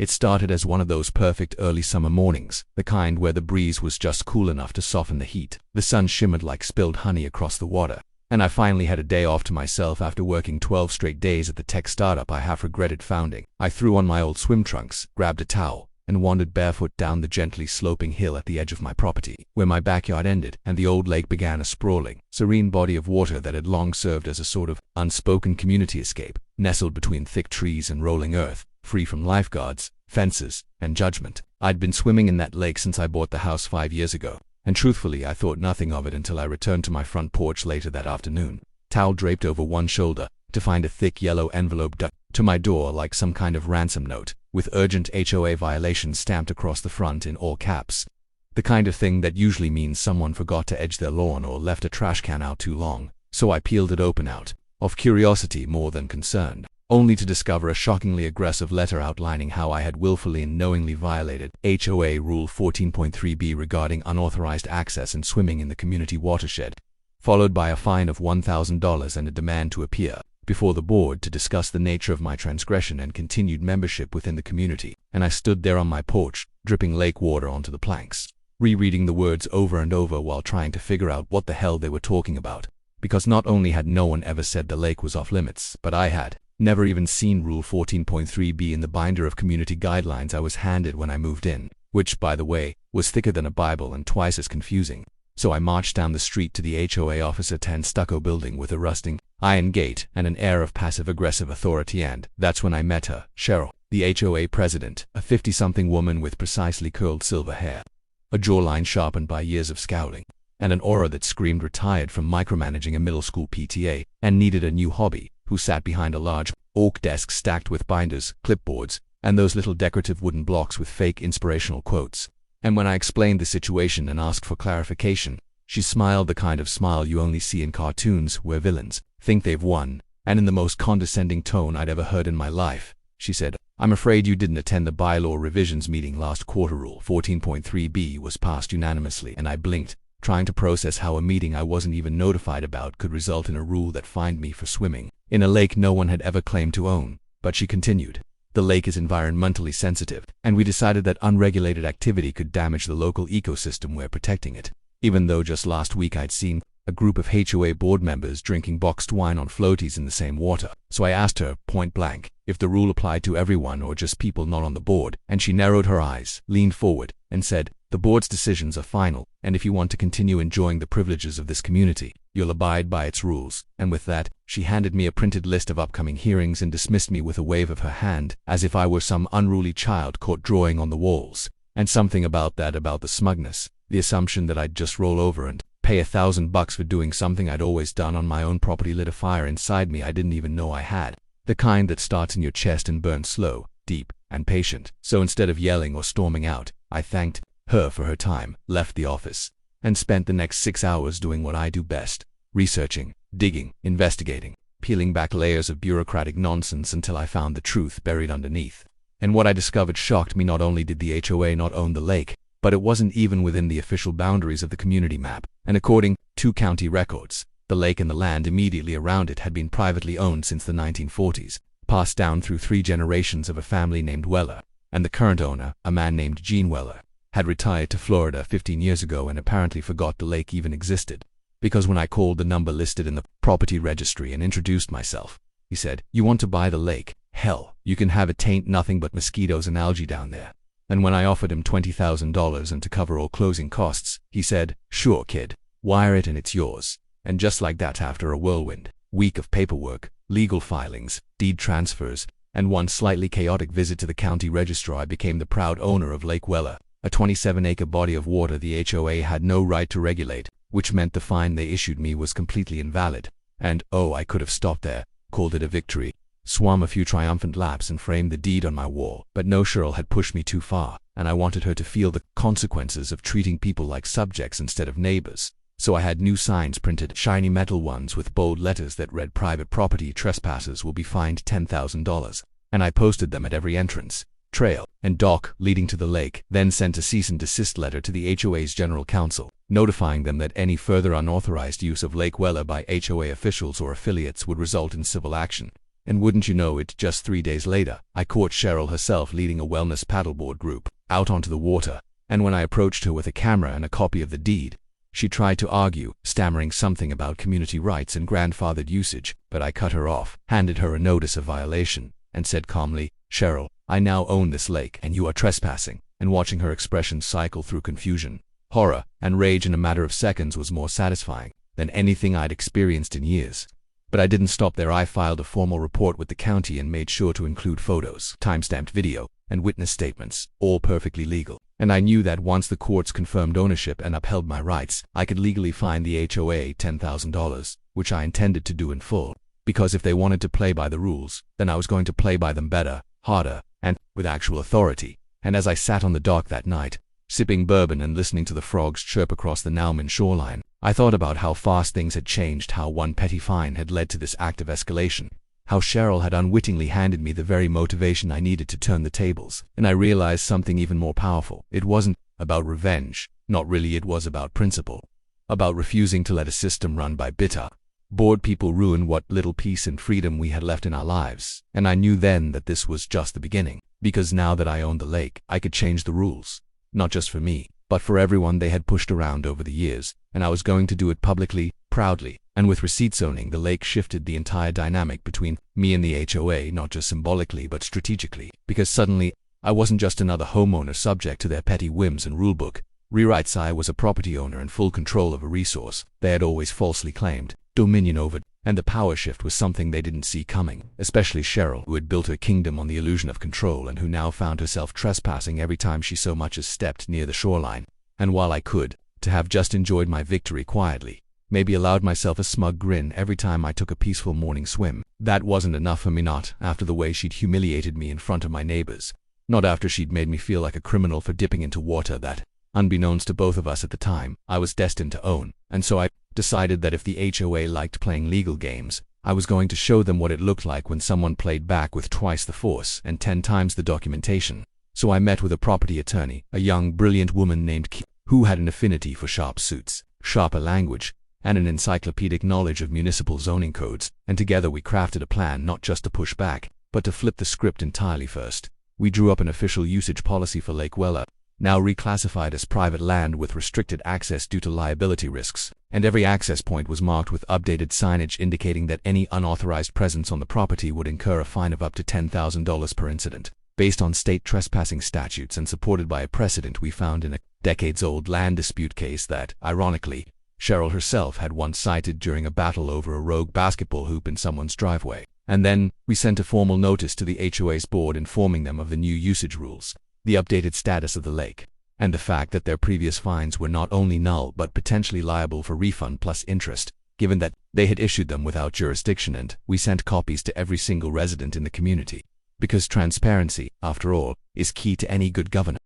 It started as one of those perfect early summer mornings, the kind where the breeze was just cool enough to soften the heat. The sun shimmered like spilled honey across the water, and I finally had a day off to myself after working 12 straight days at the tech startup I half regretted founding. I threw on my old swim trunks, grabbed a towel, and wandered barefoot down the gently sloping hill at the edge of my property, where my backyard ended and the old lake began, a sprawling, serene body of water that had long served as a sort of unspoken community escape, nestled between thick trees and rolling earth, free from lifeguards, fences, and judgment. I'd been swimming in that lake since I bought the house 5 years ago, and truthfully I thought nothing of it until I returned to my front porch later that afternoon, towel draped over one shoulder, to find a thick yellow envelope ducked to my door like some kind of ransom note, with urgent HOA violations stamped across the front in all caps. The kind of thing that usually means someone forgot to edge their lawn or left a trash can out too long. So I peeled it open out of curiosity more than concern, only to discover a shockingly aggressive letter outlining how I had willfully and knowingly violated HOA Rule 14.3b regarding unauthorized access and swimming in the community watershed, followed by a fine of $1,000 and a demand to appear before the board to discuss the nature of my transgression and continued membership within the community. And I stood there on my porch, dripping lake water onto the planks, rereading the words over and over while trying to figure out what the hell they were talking about. Because not only had no one ever said the lake was off limits, but I had never even seen Rule 14.3b in the binder of community guidelines I was handed when I moved in, which, by the way, was thicker than a Bible and twice as confusing. So I marched down the street to the HOA office, a tan stucco building with a rusting iron gate and an air of passive-aggressive authority, and that's when I met her, Cheryl, the HOA president, a 50-something woman with precisely curled silver hair, a jawline sharpened by years of scowling, and an aura that screamed retired from micromanaging a middle school PTA and needed a new hobby, who sat behind a large oak desk stacked with binders, clipboards, and those little decorative wooden blocks with fake inspirational quotes. And when I explained the situation and asked for clarification, she smiled the kind of smile you only see in cartoons where villains think they've won, and in the most condescending tone I'd ever heard in my life, she said, "I'm afraid you didn't attend the bylaw revisions meeting last quarter. Rule 14.3b was passed unanimously." And I blinked, trying to process how a meeting I wasn't even notified about could result in a rule that fined me for swimming in a lake no one had ever claimed to own. But she continued, "The lake is environmentally sensitive, and we decided that unregulated activity could damage the local ecosystem. We're protecting it." Even though just last week I'd seen a group of HOA board members drinking boxed wine on floaties in the same water. So I asked her, point blank, if the rule applied to everyone or just people not on the board, and she narrowed her eyes, leaned forward, and said, "The board's decisions are final, and if you want to continue enjoying the privileges of this community, you'll abide by its rules." And with that, she handed me a printed list of upcoming hearings and dismissed me with a wave of her hand, as if I were some unruly child caught drawing on the walls. And something about the smugness, the assumption that I'd just roll over and pay $1,000 for doing something I'd always done on my own property, lit a fire inside me I didn't even know I had. The kind that starts in your chest and burns slow, deep, and patient. So instead of yelling or storming out, I thanked her for her time, left the office, and spent the next 6 hours doing what I do best: researching, digging, investigating, peeling back layers of bureaucratic nonsense until I found the truth buried underneath. And what I discovered shocked me. Not only did the HOA not own the lake, but it wasn't even within the official boundaries of the community map. And according to county records, the lake and the land immediately around it had been privately owned since the 1940s, passed down through 3 generations of a family named Weller, and the current owner, a man named Gene Weller, had retired to Florida 15 years ago and apparently forgot the lake even existed. Because when I called the number listed in the property registry and introduced myself, he said, "You want to buy the lake? Hell, you can have it. Tain't nothing but mosquitoes and algae down there." And when I offered him $20,000 and to cover all closing costs, he said, "Sure, kid, wire it and it's yours." And just like that, after a whirlwind week of paperwork, legal filings, deed transfers, and one slightly chaotic visit to the county registrar, I became the proud owner of Lake Weller, a 27-acre body of water the HOA had no right to regulate, which meant the fine they issued me was completely invalid. And, oh, I could have stopped there, called it a victory, swam a few triumphant laps and framed the deed on my wall. But no, Cheryl had pushed me too far, and I wanted her to feel the consequences of treating people like subjects instead of neighbors. So I had new signs printed, shiny metal ones with bold letters that read, "Private property trespassers will be fined $10,000. And I posted them at every entrance, trail, and dock leading to the lake, then sent a cease and desist letter to the HOA's general counsel, notifying them that any further unauthorized use of Lake Weller by HOA officials or affiliates would result in civil action. And wouldn't you know it, just 3 days later, I caught Cheryl herself leading a wellness paddleboard group out onto the water, and when I approached her with a camera and a copy of the deed, she tried to argue, stammering something about community rights and grandfathered usage, but I cut her off, handed her a notice of violation, and said calmly, "Cheryl, I now own this lake and you are trespassing." And watching her expression cycle through confusion, horror, and rage in a matter of seconds was more satisfying than anything I'd experienced in years. But I didn't stop there. I filed a formal report with the county and made sure to include photos, timestamped video, and witness statements, all perfectly legal. And I knew that once the courts confirmed ownership and upheld my rights, I could legally fine the HOA $10,000, which I intended to do in full. Because if they wanted to play by the rules, then I was going to play by them better, harder, and with actual authority. And as I sat on the dock that night, sipping bourbon and listening to the frogs chirp across the Nauman shoreline, I thought about how fast things had changed, how one petty fine had led to this act of escalation, how Cheryl had unwittingly handed me the very motivation I needed to turn the tables, and I realized something even more powerful. It wasn't about revenge, not really. It was about principle, about refusing to let a system run by bitter, bored people ruin what little peace and freedom we had left in our lives. And I knew then that this was just the beginning, because now that I owned the lake, I could change the rules, not just for me, but for everyone they had pushed around over the years, and I was going to do it publicly, proudly, and with receipts. Owning the lake shifted the entire dynamic between me and the HOA, not just symbolically but strategically, because suddenly, I wasn't just another homeowner subject to their petty whims and rulebook rewrites. I was a property owner in full control of a resource they had always falsely claimed dominion over, and the power shift was something they didn't see coming, especially Cheryl, who had built her kingdom on the illusion of control and who now found herself trespassing every time she so much as stepped near the shoreline. And while I could, to have just enjoyed my victory quietly, maybe allowed myself a smug grin every time I took a peaceful morning swim, that wasn't enough for me. Not after the way she'd humiliated me in front of my neighbors, not after she'd made me feel like a criminal for dipping into water that, unbeknownst to both of us at the time, I was destined to own. And so I decided that if the HOA liked playing legal games, I was going to show them what it looked like when someone played back with twice the force and 10 times the documentation. So I met with a property attorney, a young, brilliant woman named Ki, who had an affinity for sharp suits, sharper language, and an encyclopedic knowledge of municipal zoning codes, and together we crafted a plan not just to push back, but to flip the script entirely. First, we drew up an official usage policy for Lake Weller, now reclassified as private land with restricted access due to liability risks, and every access point was marked with updated signage indicating that any unauthorized presence on the property would incur a fine of up to $10,000 per incident, based on state trespassing statutes and supported by a precedent we found in a decades-old land dispute case that, ironically, Cheryl herself had once cited during a battle over a rogue basketball hoop in someone's driveway. And then, we sent a formal notice to the HOA's board informing them of the new usage rules, the updated status of the lake, and the fact that their previous fines were not only null but potentially liable for refund plus interest, given that they had issued them without jurisdiction. And we sent copies to every single resident in the community, because transparency, after all, is key to any good governance.